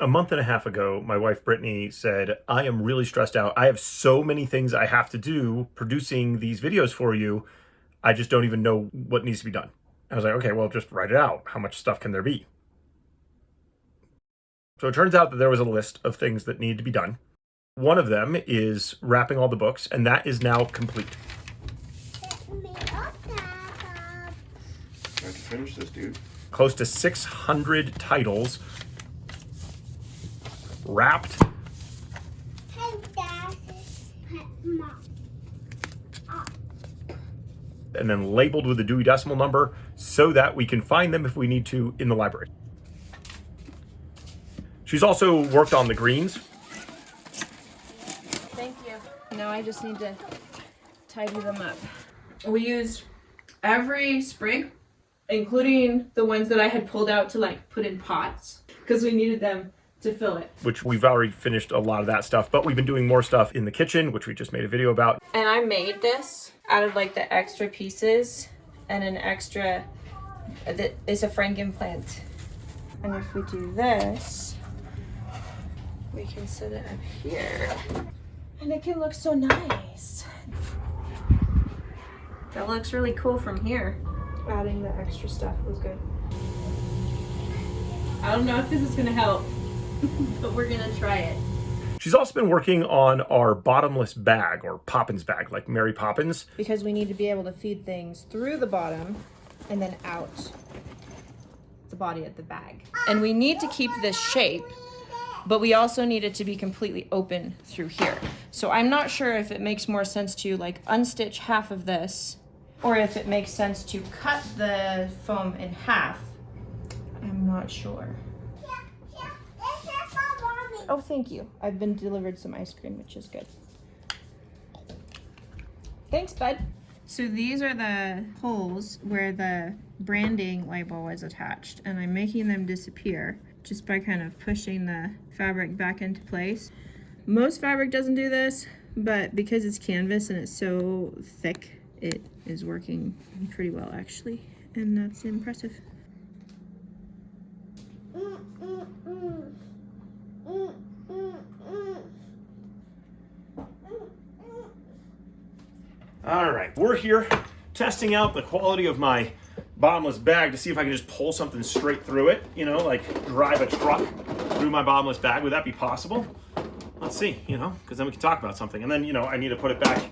A month and a half ago, my wife Brittany said, I am really stressed out. I have so many things I have to do producing these videos for you. I just don't even know what needs to be done. I was like, okay, well, just write it out. How much stuff can there be? So it turns out that there was a list of things that need to be done. One of them is wrapping all the books, and that is now complete. I have to finish this, dude. Close to 600 titles wrapped. And then labeled with a Dewey Decimal number so that we can find them if we need to in the library. She's also worked on the greens. Thank you. Now I just need to tidy them up. We used every sprig, including the ones that I had pulled out to like put in pots because we needed them to fill it. Which we've already finished a lot of that stuff, but we've been doing more stuff in the kitchen, which we just made a video about. And I made this out of like the extra pieces and an extra, that is a frankenplant. And if we do this, we can set it up here. And it can look so nice. That looks really cool from here. Adding the extra stuff was good. I don't know if this is gonna help, but we're gonna try it. She's also been working on our bottomless bag, or Poppins bag, like Mary Poppins. Because we need to be able to feed things through the bottom and then out the body of the bag. And we need to keep this shape, but we also need it to be completely open through here. So I'm not sure if it makes more sense to like unstitch half of this, or if it makes sense to cut the foam in half. I'm not sure. Oh, thank you. I've been delivered some ice cream, which is good. Thanks, bud. So these are the holes where the branding label was attached, and I'm making them disappear just by kind of pushing the fabric back into place. Most fabric doesn't do this, but because it's canvas and it's so thick, it is working pretty well actually, and that's impressive. All right, we're here testing out the quality of my bottomless bag to see if I can just pull something straight through it, you know, like drive a truck through my bottomless bag. Would that be possible? Let's see, you know, because then we can talk about something. And then, you know, I need to put it back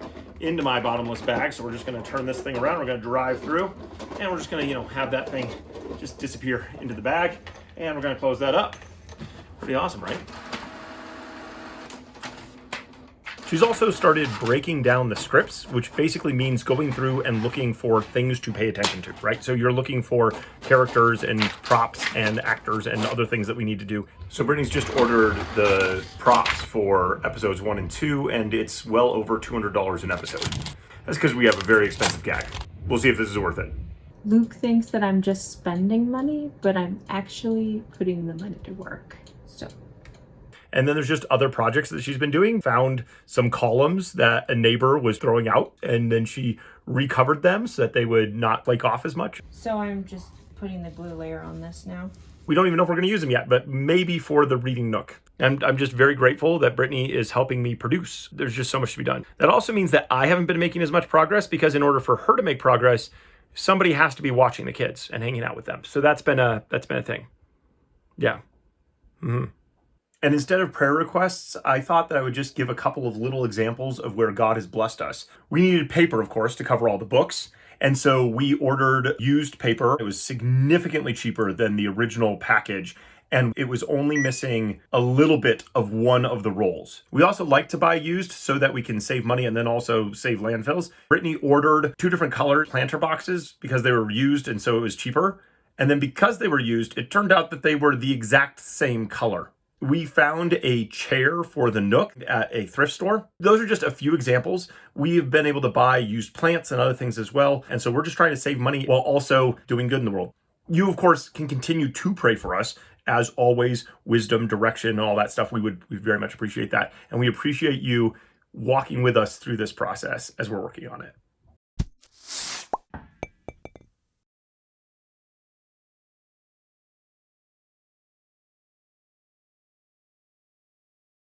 into my bottomless bag. So we're just going to turn this thing around. We're going to drive through, and we're just going to, you know, have that thing just disappear into the bag. And we're going to close that up. Pretty awesome, right? She's also started breaking down the scripts, which basically means going through and looking for things to pay attention to, right? So you're looking for characters and props and actors and other things that we need to do. So Brittany's just ordered the props for episodes 1 and 2, and it's well over $200 an episode. That's because we have a very expensive gag. We'll see if this is worth it. Luke thinks that I'm just spending money, but I'm actually putting the money to work. So. And then there's just other projects that she's been doing. Found some columns that a neighbor was throwing out, and then she recovered them so that they would not flake off as much. So I'm just putting the glue layer on this now. We don't even know if we're going to use them yet, but maybe for the reading nook. And I'm just very grateful that Brittany is helping me produce. There's just so much to be done. That also means that I haven't been making as much progress, because in order for her to make progress, somebody has to be watching the kids and hanging out with them. So that's been a thing. Yeah. Mm-hmm. And instead of prayer requests, I thought that I would just give a couple of little examples of where God has blessed us. We needed paper, of course, to cover all the books. And so we ordered used paper. It was significantly cheaper than the original package, and it was only missing a little bit of one of the rolls. We also like to buy used so that we can save money and then also save landfills. Brittany ordered 2 different color planter boxes because they were used, and so it was cheaper. And then because they were used, it turned out that they were the exact same color. We found a chair for the nook at a thrift store. Those are just a few examples. We've been able to buy used plants and other things as well. And so we're just trying to save money while also doing good in the world. You, of course, can continue to pray for us. As always, wisdom, direction, and all that stuff. We very much appreciate that. And we appreciate you walking with us through this process as we're working on it.